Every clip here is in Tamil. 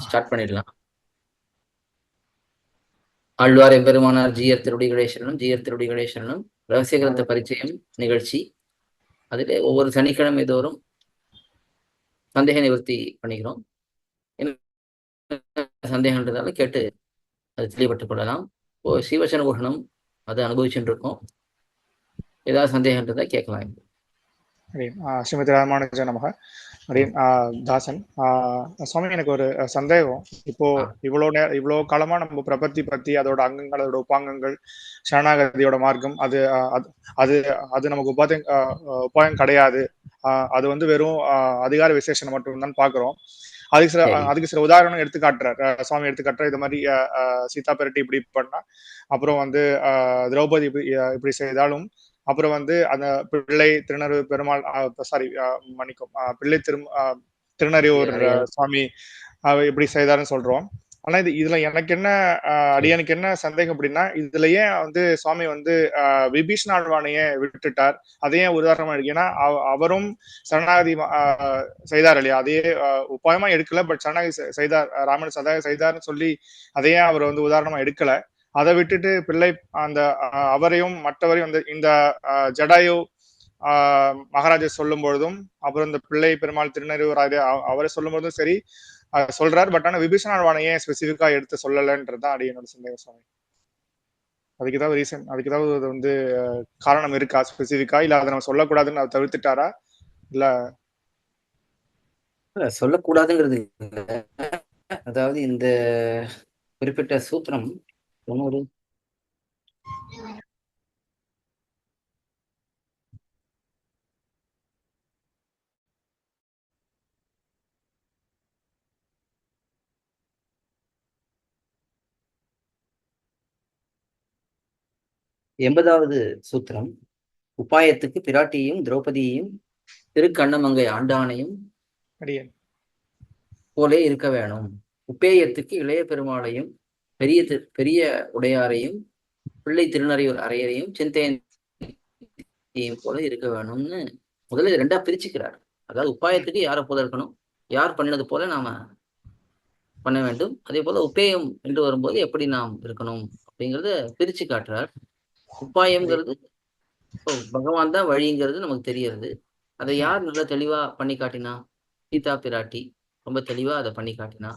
ஸ்டார்ட் பண்ணிடலாம். ஆழ்வார் எம்பெருமானார் ஜீயர் திருடிகளே சரணம், ஜீயர் திருடிகளே சரணம். ரகசிய கிரந்த பரிச்சயம் நிகழ்ச்சி. அதிலே ஒவ்வொரு சனிக்கிழமை தோறும் சந்தேக நிவர்த்தி பண்ணிக்கிறோம். சந்தேகன்றதால கேட்டு அது தெளிவுபட்டுக் கொள்ளலாம். இப்போ சீவசன குணம் அதை அனுபவிச்சுட்டு இருக்கோம். ஏதாவது சந்தேகன்றதை கேட்கலாம். ஸ்ரீமதி ராமானுஜ நமக. தாசன் சுவாமி, எனக்கு ஒரு சந்தேகம். இப்போ இவ்வளோ காலமா நம்ம பிரபத்தி பத்தி, அதோட அங்கங்கள், அதோட உபாங்கங்கள், சரணாகதியோட மார்க்கம், அது அது அது நமக்கு உபாயம் கிடையாது. அது வந்து வெறும் அதிகார விசேஷம் மட்டும்தான் பாக்குறோம். அதுக்கு சில உதாரணம் எடுத்து காட்டுறார் சுவாமி. எடுத்து காட்டுற இது மாதிரி சீதா பெரட்டி இப்படி பண்ணா, அப்புறம் வந்து திரௌபதி இப்படி செய்தாலும், அப்புறம் வந்து அந்த பிள்ளை திருநறு பெருமாள் மன்னிக்கும் பிள்ளை திருநறியூர் சுவாமி இப்படி செய்தாருன்னு சொல்றோம். ஆனா இதுல எனக்கு என்ன அடியனுக்கு என்ன சந்தேகம் அப்படின்னா, இதுல ஏன் வந்து சுவாமி வந்து விபீஷண ஆழ்வானையே விட்டுட்டார்? அதையே உதாரணமா இருக்கு. ஏன்னா அவரும் சரணாகதி செய்தார் இல்லையா? அதையே உபாயமா எடுக்கல, பட் சரணாகதி செய்தார், ராமன் சரணாகதி செய்தார்னு சொல்லி அதையே அவர் வந்து உதாரணமா எடுக்கல. அதை விட்டுட்டு பிள்ளை அந்த அவரையும் மற்றவரையும் வந்து இந்த ஜடாயு மகாராஜர் சொல்லும் பொழுதும், அப்புறம் இந்த பிள்ளை பெருமாள் திருநறியூர் அவரை சொல்லும் பொழுதும் சரி சொல்றாரு. பட் ஆனா விபீஷண ஆழ்வானையே ஸ்பெசிபிக்கா எடுத்து சொல்லலன்றதுதான் அடி என்னோட சந்தேகம் சுவாமி. அதுக்கு ஏதாவது ரீசன், அதுக்கு ஏதாவது வந்து காரணம் இருக்கா ஸ்பெசிபிக்கா? இல்ல அதை நம்ம சொல்லக்கூடாதுன்னு அவர் தவிர்த்துட்டாரா? இல்ல சொல்லக்கூடாதுங்கிறது அதாவது இந்த குறிப்பிட்ட சூத்திரம் ஒரு 80வது சூத்திரம். உபாயத்துக்கு பிராட்டியையும் திரௌபதியையும் திருக்கண்ணமங்கை ஆண்டானையும் போலே இருக்க வேணும். உப்பேயத்துக்கு இளைய பெருமாளையும் பெரிய உடையாரையும் பிள்ளை திருநறியூர் அரையரையும் சிந்தையையும் போல இருக்க வேணும்னு முதல்ல 2ஆ பிரிச்சுக்கிறார். அதாவது உப்பாயத்துக்கு யாரை போல இருக்கணும், யார் பண்ணது போல நாம பண்ண வேண்டும். அதே போல உப்பேயம் என்று வரும்போது எப்படி நாம் இருக்கணும் அப்படிங்கிறத பிரிச்சு காட்டுறார். உப்பாயம்ங்கிறது பகவான் தான் வழிங்கிறது நமக்கு தெரியறது. அதை யார் நல்லா தெளிவா பண்ணி காட்டினா? சீதா பிராட்டி ரொம்ப தெளிவா அதை பண்ணி காட்டினா.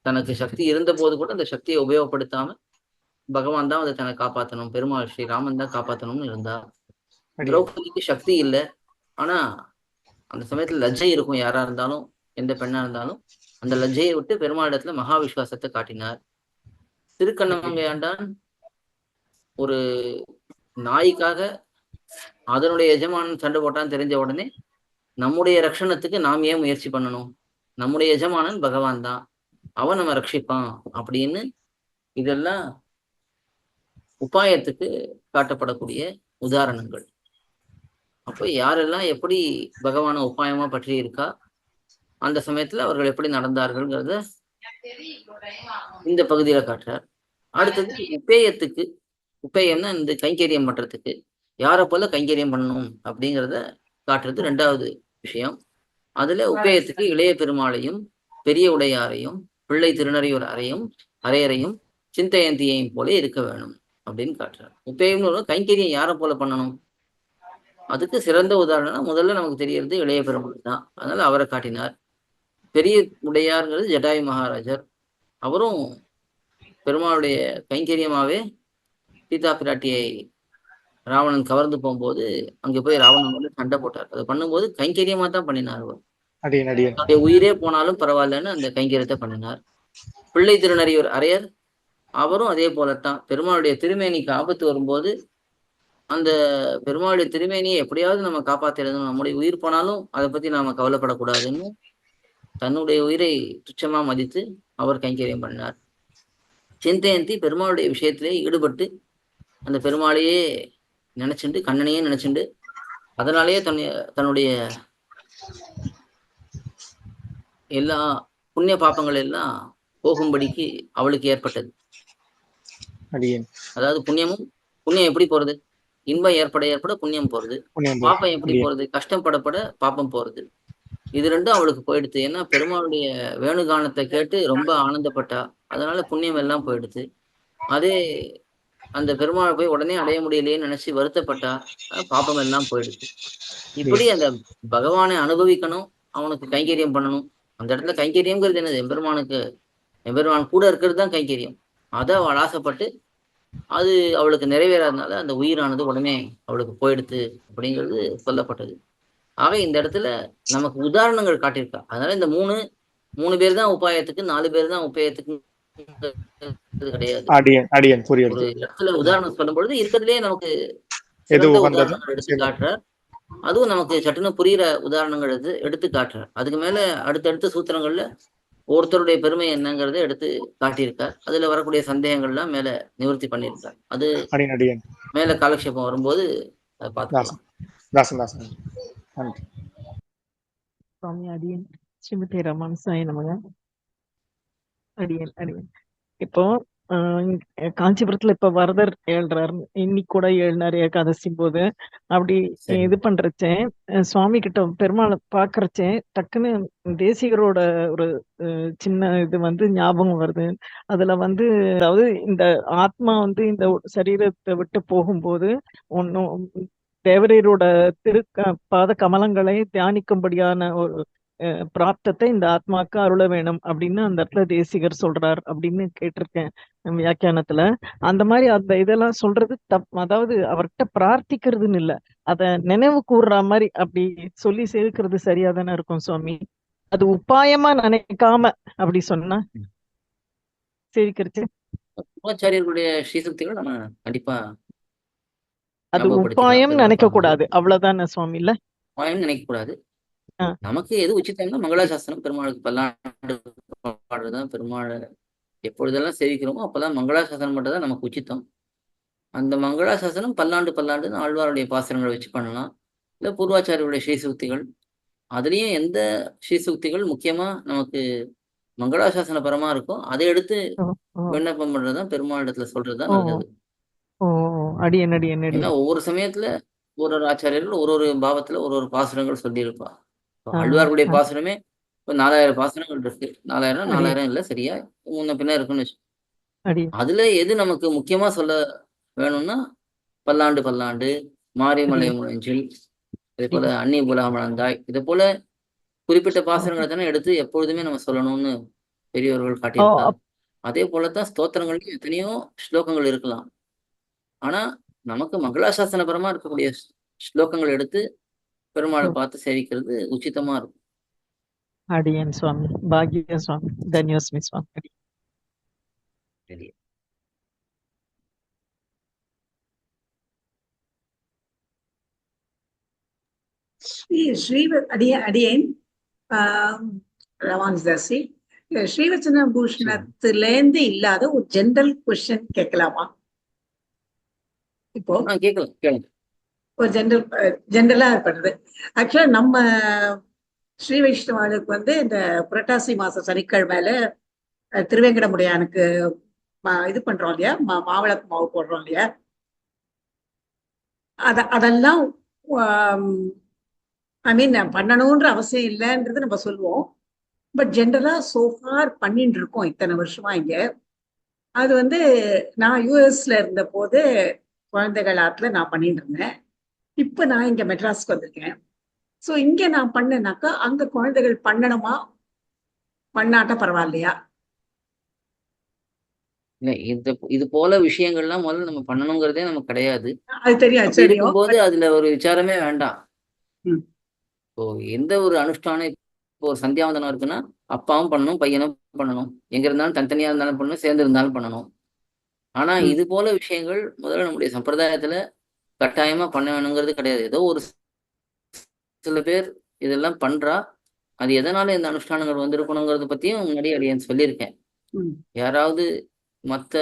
தனக்கு சக்தி இருந்த போது கூட அந்த சக்தியை உபயோகப்படுத்தாம பகவான் தான் அதை தன்னை காப்பாற்றணும், பெருமாள் ஸ்ரீராமன் தான் காப்பாற்றணும்னு இருந்தா. திரௌபதிக்கு சக்தி இல்லை, ஆனா அந்த சமயத்துல லஜ்ஜை இருக்கும். யாரா இருந்தாலும், எந்த பெண்ணா இருந்தாலும் அந்த லஜ்ஜையை விட்டு பெருமாளிடத்துல மகா விசுவாசத்தை காட்டினார். திருக்கண்ணமங்கை ஆண்டான் ஒரு நாய்க்காக அதனுடைய எஜமானன் சண்டை போட்டான்னு தெரிஞ்ச உடனே நம்முடைய ரட்சணத்துக்கு நாம் ஏன் முயற்சி பண்ணணும்? நம்முடைய எஜமானன் பகவான் தான், அவன் நம்ம ரட்சிப்பான் அப்படின்னு இதெல்லாம் உபாயத்துக்கு காட்டப்படக்கூடிய உதாரணங்கள். அப்போ யாரெல்லாம் எப்படி பகவான உபாயமா பற்றி இருக்கா, அந்த சமயத்துல அவர்கள் எப்படி நடந்தார்கள்ங்கிறத இந்த பகுதியில காட்டுறார். அடுத்தது உப்பேயத்துக்கு, உப்பேயம்னா இந்த கைங்கரியம் பண்றதுக்கு யாரை போல கைங்கரியம் பண்ணணும் அப்படிங்கிறத காட்டுறது 2வது விஷயம். அதுல உப்பேயத்துக்கு இளைய பெருமாளையும் பெரிய உடையாரையும் பிள்ளை திருநறியூர் அரையரையும் சிந்தையந்தியையும் போல இருக்க வேணும் அப்படின்னு காட்டுறார். உப்பேயம்னு கைங்கரியம் யாரை போல பண்ணணும், அதுக்கு சிறந்த உதாரணம் முதல்ல நமக்கு தெரியறது இளைய பெருமாள் தான். அதனால அவரை காட்டினார். பெரிய உடையார்ங்கிறது ஜடாயு மகாராஜர். அவரும் பெருமாளுடைய கைங்கரியமாவே சீதா பிராட்டியை ராவணன் கவர்ந்து போகும்போது அங்க போய் ராவணன் வந்து சண்டை போட்டார். அதை பண்ணும்போது கைங்கரியமா தான் பண்ணினார். அவர் உயிரே போனாலும் பரவாயில்லன்னு அந்த கைங்கரியத்தை பண்ணினார். பிள்ளை திருநறியூர் அரையர் அவரும் அதே போலத்தான். பெருமாளுடைய திருமேனிக்கு ஆபத்து வரும்போது அந்த பெருமாளுடைய திருமேனியை எப்படியாவது நம்ம காப்பாத்திடணும், நம்முடைய உயிர் போனாலும் அதை பத்தி நாம கவலைப்படக்கூடாதுன்னு தன்னுடைய உயிரை துச்சமா மதித்து அவர் கைங்கரியம் பண்ணார். சிந்தையந்தி பெருமாளுடைய விஷயத்திலே ஈடுபட்டு அந்த பெருமாளையே நினைச்சுண்டு, கண்ணனையே நினைச்சுண்டு, அதனாலேயே தன்னுடைய எல்லா புண்ணிய பாப்பங்கள் எல்லாம் போகும்படிக்கு அவளுக்கு ஏற்பட்டது. அதாவது புண்ணியம் எப்படி போறது? இன்பம் ஏற்பட புண்ணியம் போறது. பாப்பம் எப்படி போறது? கஷ்டம் படப்பட பாப்பம் போறது. இது ரெண்டும் அவளுக்கு போயிடுது. ஏன்னா பெருமாளுடைய வேணுகானத்தை கேட்டு ரொம்ப ஆனந்தப்பட்டா. அதனால புண்ணியம் எல்லாம் போயிடுது. அதே அந்த பெருமாளை போய் உடனே அடைய முடியலையேன்னு நினைச்சு வருத்தப்பட்டா. பாப்பம் எல்லாம் போயிடுது. இப்படி அந்த பகவானை அனுபவிக்கணும், அவனுக்கு கைங்கரியம் பண்ணணும். அந்த இடத்துல கைங்கரியம்ங்கிறது என்னது? எம்பெருமானுக்கு எம்பெருமான் கூட இருக்கிறது தான் கைங்கரியம். அதை அவள் ஆசைப்பட்டு அது அவளுக்கு நிறைவேறாதனால அந்த உயிரானது உடனே அவளுக்கு போயிடுத்து அப்படிங்கிறது சொல்லப்பட்டது. ஆக இந்த இடத்துல நமக்கு உதாரணங்கள் காட்டியிருக்கா. அதனால இந்த மூணு பேர் தான் உபாயத்துக்கு, 4 பேர் தான் உபாயத்துக்கு கிடையாது. அடியன் ஒரு புரியுது. இடத்துல உதாரணம் சொல்லும் பொழுது இருக்கிறதுலே நமக்கு எது சிறந்த உகந்தது? உதாரணங்கள் எடுத்து காட்டுறார். அதுவும் நமக்கு சட்டுன்னு புரியுற உதாரணங்கள் எடுத்து காட்டுறார். அதுக்கு மேல அடுத்தடுத்த சூத்திரங்கள்ல ஒருத்தருடைய பெருமை என்னங்கிறத எடுத்து காட்டியிருக்கார். அதுல வரக்கூடிய சந்தேகங்கள்லாம் மேல நிவர்த்தி பண்ணியிருக்கார். அது அடியன் மேல காலக்ஷேபம் வரும்போது அதை பார்த்துக்கலாம். தாசன் நன்றி. சுவாமி அடியன் ஸ்ரீமதி ரமணசாய் நமக. அடியன் இப்போ காஞ்சிபுரத்துல இப்ப வரதர் ஏழ்றாரு, இன்னைக்கு கூட ஏழ்னாரு ஏகாதசி போது. அப்படி இது பண்றச்சேன் சுவாமி கிட்ட பெருமாளை பாக்குறச்சேன் டக்குன்னு தேசிகரோட ஒரு சின்ன இது ஞாபகம் வருது. அதுல அதாவது இந்த ஆத்மா இந்த சரீரத்தை விட்டு போகும்போது ஒன்னும் தேவரீரோட பாத கமலங்களை தியானிக்கும்படியான ஒரு பிராப்தத்தை இந்த ஆத்மாக்கு அருள வேணும் அப்படின்னு அந்த இடத்துல தேசிகர் சொல்றார் அப்படின்னு கேட்டிருக்கேன் வியாக்கியானத்துல. அந்த மாதிரி அந்த இதெல்லாம் சொல்றது அதாவது அவர்கிட்ட பிரார்த்திக்கிறதுன்னு இல்ல, அத நினைவு கூறுற மாதிரி அப்படி சொல்லி சேர்க்கிறது சரியா தானே இருக்கும் சுவாமி? அது உபாயமா நினைக்காம அப்படி சொன்னா சேவிக்கிறச்சு. ஆச்சாரியர்களுடைய ஸ்ரீசக்திகள் நம்ம கண்டிப்பா அது உபாயம் நினைக்க கூடாது, அவ்வளவுதானே சுவாமி? இல்ல உபாயம் நினைக்க கூடாது. நமக்கு எது உச்சித்தம்னா மங்களாசாசனம், பெருமாளுக்கு பல்லாண்டு பாடுறதுதான். பெருமாள் எப்பொழுதெல்லாம் சேவிக்கிறோமோ அப்பெல்லாம் மங்களாசாசனம் மட்டும் தான் நமக்கு உச்சித்தம். அந்த மங்களாசாசனம் பல்லாண்டுன்னு ஆழ்வாருடைய பாசுரங்களை வச்சு பண்ணலாம். இல்லை பூர்வாச்சாரியருடைய ஸ்ரீசூக்திகள், அதுலேயும் எந்த ஸ்ரீசூக்திகள் முக்கியமா நமக்கு மங்களாசாசன பரமா இருக்கும் அதை எடுத்து விண்ணப்பம் பண்றதுதான் பெருமாளிடத்துல சொல்றதுதான் நல்லது. ஏன்னா ஒவ்வொரு சமயத்துல ஒரு ஆச்சாரியர்கள் ஒரு பாவத்துல ஒரு பாசுரங்கள் சொல்லியிருப்பா. ஆழ்வாருடைய பாசுரமே இப்ப 4000 பாசுரங்கள் இருக்கு. 4000 இல்ல, சரியா முன்ன பின்ன இருக்குன்னு வச்சு. அதுல எது நமக்கு முக்கியமா சொல்ல வேணும்னா பல்லாண்டு, மாரிமலை முழஞ்சில், இதே போல அன்னி புலகமழந்தாய், இதே போல குறிப்பிட்ட பாசுரங்களை தானே எடுத்து எப்பொழுதுமே நம்ம சொல்லணும்னு பெரியவர்கள் காட்டியிருக்காங்க. அதே போலதான் ஸ்தோத்திரங்கள்லயும் எத்தனையோ ஸ்லோகங்கள் இருக்கலாம். ஆனா நமக்கு மங்களாசாசனபரமா இருக்கக்கூடிய ஸ்லோகங்கள் எடுத்து பெருமாளை பார்த்து சேவிக்கிறது உச்சிதமா இருக்கும். அடியன் சுவாமி, பாக்ய சுவாமி, தன்யோஸ்மி சுவாமி. அடியேன் ரவான்தாசி, ஸ்ரீவச்சன பூஷணத்துல இருந்து இல்லாத ஒரு ஜெனரல் கொஸ்டின் கேட்கலாமா? இப்போ கேட்கலாம். ஒரு ஜெனரலா பண்றது. ஆக்சுவலா நம்ம ஸ்ரீ வைஷ்ணவாளுக்கு இந்த புரட்டாசி மாசம் சனிக்கிழமையில திருவேங்கடமுடையானுக்கு இது பண்றோம் இல்லையா, மாவிளக்கு மாவு போடுறோம் இல்லையா, அதெல்லாம் ஐ மீன் பண்ணணும்ன்ற அவசியம் இல்லைன்றது நம்ம சொல்லுவோம். பட் ஜென்ரலா சோஃபார் பண்ணிட்டு இருக்கோம் இத்தனை வருஷமா இங்க. அது நான் யூஎஸ்ல இருந்த போது குழந்தைகள் ஆத்துல நான் பண்ணிட்டு இருந்தேன். இப்ப நான் இங்க மெட்ராஸ்க்கு வந்திருக்கேன். ஸோ இங்க நான் பண்ணேனாக்கா அங்க குழந்தைகள் பண்ணணுமா, பண்ணாட்ட பரவாயில்லையா? இது போல விஷயங்கள்லாம் முதல்ல நம்ம பண்ணணுங்கிறதே நமக்கு கிடையாது. அது தெரியும். இருக்கும்போது அதுல ஒரு விசாரமே வேண்டாம். இப்போ எந்த ஒரு அனுஷ்டானம், இப்போ ஒரு சந்தியாவந்தனம் இருக்குன்னா அப்பாவும் பண்ணணும், பையனும் பண்ணணும், எங்க இருந்தாலும் தனித்தனியா இருந்தாலும் பண்ணணும், சேர்ந்து இருந்தாலும் பண்ணணும். ஆனா இது போல விஷயங்கள் முதல்ல நம்முடைய சம்பிரதாயத்துல கட்டாயமா பண்ண வேணுங்கிறது கிடையாது. ஏதோ ஒரு சில பேர் இதெல்லாம் பண்றா, அது எதனால இந்த அனுஷ்டானங்கள் வந்திருக்கணுங்கிறத பத்தியும் முன்னாடி அடியேன் சொல்லியிருக்கேன். யாராவது மற்ற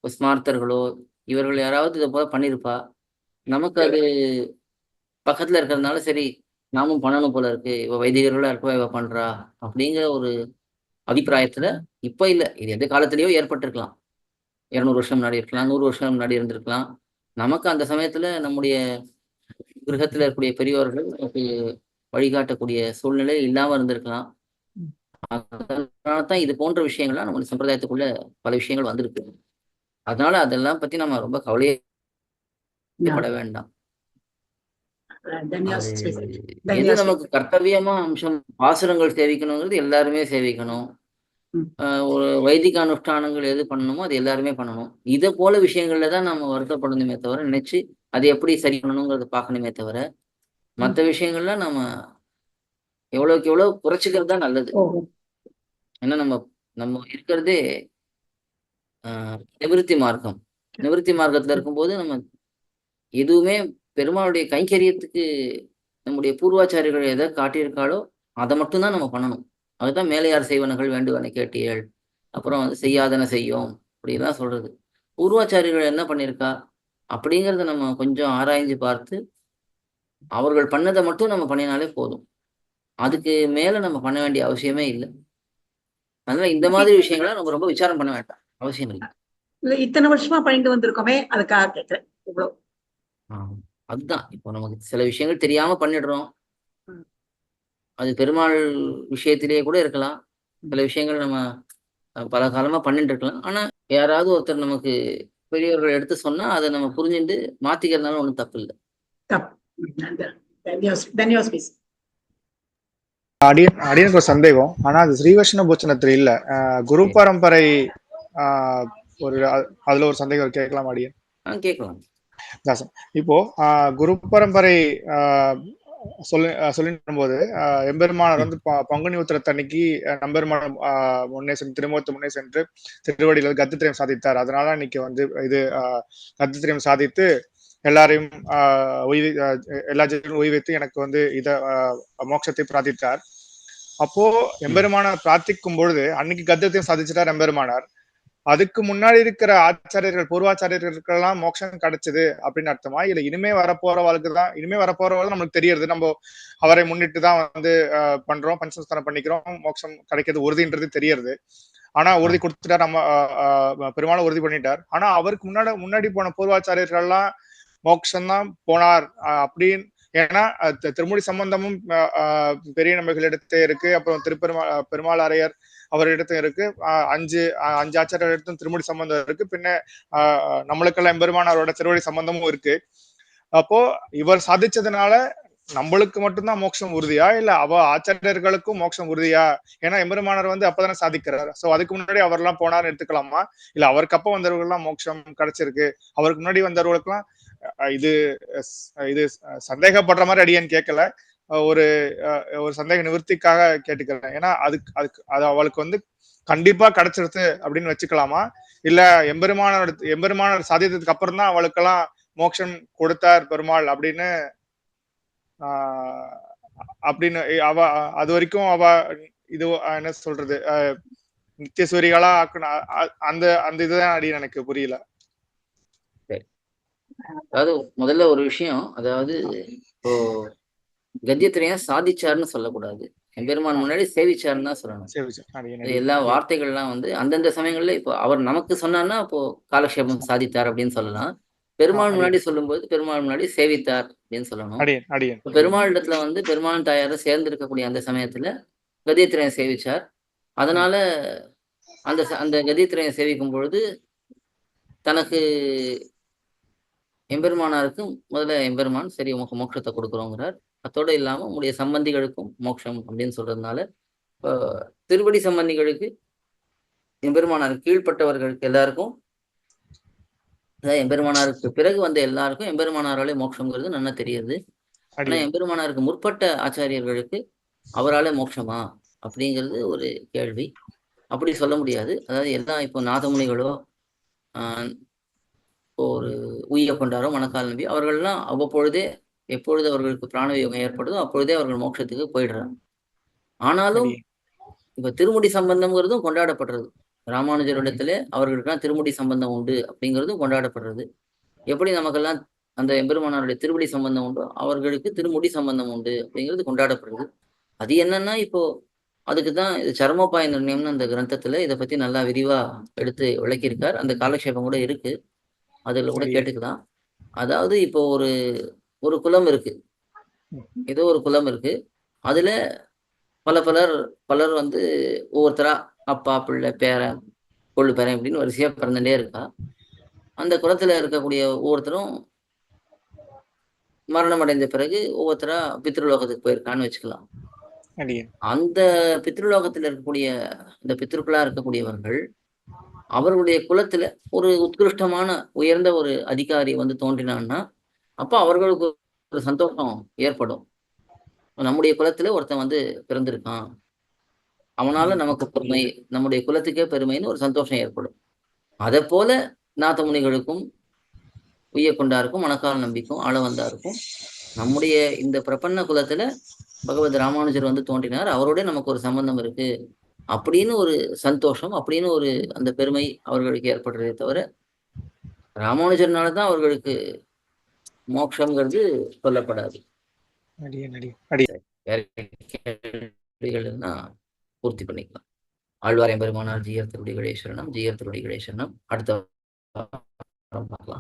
ஸ்மார்த்தர்களோ இவர்கள் யாராவது இதை போல பண்ணியிருப்பா, நமக்கு அது பக்கத்துல இருக்கிறதுனால சரி நாமும் பண்ணணும் போல இருக்கு, இவ வைதிகர்களா இருக்கவா இவ பண்றா அப்படிங்கிற ஒரு அபிப்பிராயத்துல இப்ப இல்ல, இது எந்த காலத்திலயோ ஏற்பட்டிருக்கலாம். 200 வருஷம் முன்னாடி இருக்கலாம், 100 வருஷம் முன்னாடி இருந்திருக்கலாம். நமக்கு அந்த சமயத்துல நம்முடைய கிரகத்துல இருக்கக்கூடிய பெரியவர்கள் நமக்கு வழிகாட்டக்கூடிய சூழ்நிலை இல்லாம இருந்திருக்கலாம். அதனாலதான் இது போன்ற விஷயங்கள்லாம் நம்ம சம்பிரதாயத்துக்குள்ள பல விஷயங்கள் வந்திருக்கு. அதனால அதெல்லாம் பத்தி நம்ம ரொம்ப கவலையப்பட வேண்டாம். தன்யாஸ் அது ஸ்பீக்கர். எது தன்யாஸ் நமக்கு கர்த்தவியமா அம்சம், பாசுரங்கள் சேவிக்கணுங்கிறது எல்லாருமே சேவிக்கணும். ம். ஒரு வைதிக அனுஷ்டானங்கள் எது பண்ணணுமோ அது எல்லாருமே பண்ணணும். இதை போல விஷயங்கள்ல தான் நம்ம வருத்தப்படணுமே தவிர, நினைச்சு அது எப்படி சரி பண்ணணுங்கிறத பார்க்கணுமே தவிர, மற்ற விஷயங்கள்ல நம்ம எவ்வளவுக்கு எவ்வளவு குறைச்சிக்கிறது தான் நல்லது. ஓஹோ. ஏன்னா நம்ம நம்ம இருக்கிறதே நிவிருத்தி மார்க்கம். நிவிருத்தி மார்க்கத்துல இருக்கும்போது நம்ம எதுவுமே பெருமாளுடைய கைங்கரியத்துக்கு நம்முடைய பூர்வாச்சாரியர்கள் எதை காட்டியிருக்காளோ அதை மட்டும்தான் நம்ம பண்ணணும். அதுதான் மேலையார் செய்வனகள் வேண்டுவன கேட்டியல், அப்புறம் வந்து செய்யாதன செய்யும் அப்படிலாம் சொல்றது. பூர்வாச்சாரியர்கள் என்ன பண்ணியிருக்கா அப்படிங்கிறத நம்ம கொஞ்சம் ஆராய்ஞ்சு பார்த்து அவர்கள் பண்ணதை மட்டும் நம்ம பண்ணினாலே போதும். அதுக்கு மேல நம்ம பண்ண வேண்டிய அவசியமே இல்லை. அதனால இந்த மாதிரி விஷயங்களை நம்ம ரொம்ப விசாரம் பண்ண வேண்டாம், அவசியம் இல்லை. இல்ல இத்தனை வருஷமா பண்ணிட்டு வந்திருக்கோமே, அதுக்காக கேட்கிறேன். இவ்வளவு அதுதான் இப்போ நமக்கு சில விஷயங்கள் தெரியாம பண்ணிடுறோம். ம். அது பெருமாள் விஷயத்திலேயே கூட இருக்கலாம். சில விஷயங்கள் நம்ம பல காலமா பண்ணிட்டு இருக்கலாம். ஆனா யாராவது ஒருத்தர் நமக்கு பெரியவர்கள் எடுத்து சொன்னா அதை நம்ம புரிஞ்சுட்டு மாத்திக்கிறதுனால ஒண்ணும் தப்பு இல்லை. தப்பு. தன்யாஸ் ப்ளீஸ். அடியனுக்கு ஒரு சந்தேகம். ஆனா அது ஸ்ரீவஷ்ண பூச்சனத்துல இல்ல, குரு பரம்பரை. ஒரு அதுல ஒரு சந்தேகம் கேட்கலாம் அடியன்? கேட்கலாம். தாசன், இப்போ குரு பரம்பரை சொல்லிட்டு போது எம்பெருமானார் வந்து பங்குனி உத்திரத்தன்னைக்கு நம்பெருமான் முன்னே சென்று திருமுகத்து முன்னே சென்று திருவடியில் கத்துத்திரியம் சாதித்தார். அதனால இன்னைக்கு வந்து இது கத்துத்திரியம் சாதித்து எல்லாரையும் எல்லா ஜீவனும் உய்வித்து எனக்கு வந்து இத மோட்சத்தை பிரார்த்தித்தார். அப்போ எம்பெருமானார் பிரார்த்திக்கும் பொழுது அன்னைக்கு கத்துத்திரியம் சாதிச்சிட்டார் எம்பெருமானார். அதுக்கு முன்னாடி இருக்கிற ஆச்சாரியர்கள், பூர்வாச்சாரியர்களுக்கெல்லாம் மோட்சம் கிடைச்சது அப்படின்னு அர்த்தமா? இல்ல இனிமே வரப்போறவர்களுக்கு தான், இனிமே வரப்போறவர்கள் நம்மளுக்கு தெரியறது, நம்ம அவரை முன்னிட்டு தான் வந்து பண்றோம், பஞ்சசம்ஸ்தானம் பண்ணிக்கிறோம், மோட்சம் கிடைக்கிறது உறுதின்றது தெரியறது. ஆனா உறுதி கொடுத்துட்டார், நம்ம பெருமாளும் உறுதி பண்ணிட்டார். ஆனா அவருக்கு முன்னாடி போன பூர்வாச்சாரியர்கள்லாம் மோட்சம் தான் போனார் அப்படின்னு. ஏன்னா திருமுடி சம்பந்தமும் பெரிய நம்பிகளிடத்தே இருக்கு, அப்புறம் பெருமாளாரையர் அவரிடத்தும் இருக்கு, அஞ்சு ஆச்சாரியர் இடத்தும் திருமுடி சம்பந்தம் இருக்கு, பின்ன நம்மளுக்கெல்லாம் எம்பெருமானாரோட திருவடி சம்பந்தமும் இருக்கு. அப்போ இவர் சாதிச்சதுனால நம்மளுக்கு மட்டும்தான் மோட்சம் உறுதியா, இல்ல ஆச்சாரியர்களுக்கும் மோட்சம் உறுதியா? ஏன்னா எம்பெருமானார் வந்து அப்பதானே சாதிக்கிறார். சோ அதுக்கு முன்னாடி அவர்லாம் போனார்னு எடுத்துக்கலாமா? இல்ல அவருக்கு அப்ப வந்தவர்கள்லாம் மோட்சம் கிடைச்சிருக்கு, அவருக்கு முன்னாடி வந்தவர்களுக்கெல்லாம் இது இது சந்தேகப்படுற மாதிரி அடியேன்னு கேட்கல, ஒரு ஒரு சந்தேக நிவர்த்திக்காக கேட்டுக்கிறேன். ஏன்னா அது அவளுக்கு வந்து கண்டிப்பா கிடைச்சிருது அப்படின்னு வச்சுக்கலாமா? இல்ல எம்பெருமானார் சாதித்ததுக்கு அப்புறம் தான் அவளுக்கெல்லாம் மோட்சம் கொடுத்தார் பெருமாள் அப்படின்னு அப்படின்னு அது வரைக்கும் இது என்ன சொல்றது, நித்திய சூரிகளா அந்த அந்த இதுதான் அடி எனக்கு புரியல. அதாவது முதல்ல ஒரு விஷயம், அதாவது இப்போ கத்தியத்திரையா சாதிச்சாருன்னு சொல்லக்கூடாது, எம்பெருமான் முன்னாடி சேவிச்சாருன்னு தான் சொல்லணும். எல்லா வார்த்தைகள்லாம் வந்து அந்தந்த சமயங்கள்ல இப்போ அவர் நமக்கு சொன்னார்னா அப்போ காலக்ஷேபம் சாதித்தார் அப்படின்னு சொல்லலாம். பெருமாள் முன்னாடி சொல்லும்போது பெருமாள் முன்னாடி சேவித்தார் அப்படின்னு சொல்லணும். பெருமாள் இடத்துல வந்து பெருமாள் தாயார சேர்ந்து இருக்கக்கூடிய அந்த சமயத்துல கத்தியத்திரையம் சேவிச்சார். அதனால அந்த கத்தியத்திரையம் சேவிக்கும் பொழுது தனக்கு எம்பெருமானாருக்கு முதல்ல எம்பெருமான் சரி உமக்கு மோட்சத்தை கொடுக்குறோங்கிறார். அத்தோடு இல்லாம உங்களுடைய சம்பந்திகளுக்கும் மோட்சம் அப்படின்னு சொல்றதுனால இப்போ திருவடி சம்பந்திகளுக்கு எம்பெருமானாருக்கு கீழ்பட்டவர்களுக்கு எல்லாருக்கும், அதாவது எம்பெருமானாருக்கு பிறகு வந்த எல்லாருக்கும் எம்பெருமானாராலே மோட்சம்ங்கிறது நல்லா தெரியுது. ஆனா எம்பெருமானாருக்கு முற்பட்ட ஆச்சாரியர்களுக்கு அவராலே மோட்சமா அப்படிங்கிறது ஒரு கேள்வி. அப்படி சொல்ல முடியாது. அதாவது எல்லாம் இப்போ நாதமுனிகளோ ஒரு உய்ய கொண்டாரோ மணக்கால் நம்பி அவர்கள்லாம் அவ்வப்பொழுதே எப்பொழுது அவர்களுக்கு பிராணவியோகம் ஏற்படுதோ அப்பொழுதே அவர்கள் மோட்சத்துக்கு போயிடுறாங்க. ஆனாலும் இப்ப திருமுடி சம்பந்தம்ங்கிறதும் கொண்டாடப்படுறது. ராமானுஜரிடத்திலே அவர்களுக்கெல்லாம் திருமுடி சம்பந்தம் உண்டு அப்படிங்கிறதும் கொண்டாடப்படுறது. எப்படி நமக்கெல்லாம் அந்த எம்பெருமானாருடைய திருமுடி சம்பந்தம் உண்டோ அவர்களுக்கு திருமுடி சம்பந்தம் உண்டு அப்படிங்கிறது கொண்டாடப்படுறது. அது என்னன்னா இப்போ அதுக்குதான் இது சர்மோபாய நிர்ணயம்னு அந்த கிரந்தத்துல இதை பத்தி நல்லா விரிவா எடுத்து விளக்கியிருக்கார். அந்த காலக்ஷேபம் கூட இருக்கு, அதுல கூட கேட்டுக்கலாம். அதாவது இப்போ ஒரு குலம் இருக்கு, ஏதோ ஒரு குலம் இருக்கு. அதுல பலர் வந்து ஒவ்வொருத்தரா அப்பா, பிள்ளை, பேரன், கொள்ளு பேரன் இப்படின்னு வரிசையா பிறந்துட்டே இருக்கா. அந்த குலத்துல இருக்கக்கூடிய ஒவ்வொருத்தரும் மரணம் அடைந்த பிறகு ஒவ்வொருத்தரா பித்ருலோகத்துக்கு போயிருக்கான்னு வச்சுக்கலாம். அடியேன். அந்த பித்ருலோகத்துல இருக்கக்கூடிய இந்த பித்ருக்களா இருக்கக்கூடியவர்கள் அவர்களுடைய குலத்துல ஒரு உத்கிருஷ்டமான உயர்ந்த ஒரு அதிகாரி வந்து தோன்றினான்னா அப்ப அவர்களுக்கு ஒரு சந்தோஷம் ஏற்படும். நம்முடைய குலத்துல ஒருத்தன் வந்து பிறந்திருக்கான், அவனால நமக்கு பெருமை, நம்முடைய குலத்துக்கே பெருமைன்னு ஒரு சந்தோஷம் ஏற்படும். அதை போல நாதமுனிகளுக்கும் உய்யக்கொண்டாருக்கும் மணக்கால் நம்பிக்கும் ஆளவந்தாருக்கும் நம்முடைய இந்த பிரபன்ன குலத்துல பகவத் ராமானுஜர் வந்து தோன்றினார், அவரோட நமக்கு ஒரு சம்பந்தம் இருக்கு அப்படின்னு ஒரு சந்தோஷம், அப்படின்னு ஒரு அந்த பெருமை அவர்களுக்கு ஏற்படுறதே தவிர ராமானுஜர்னாலதான் அவர்களுக்கு மோட்சம்ங்கிறது சொல்லப்படாது. அடியேன். அடியேன். அடியேன். வேற கேள்விகள்னா பூர்த்தி பண்ணிக்கலாம். ஆழ்வார் எம்பெருமானார் ஜீயர் திருவடிகளே சரணம், ஜீயர் திருவடிகளே சரணம். அடுத்த வாரம் பார்க்கலாம்.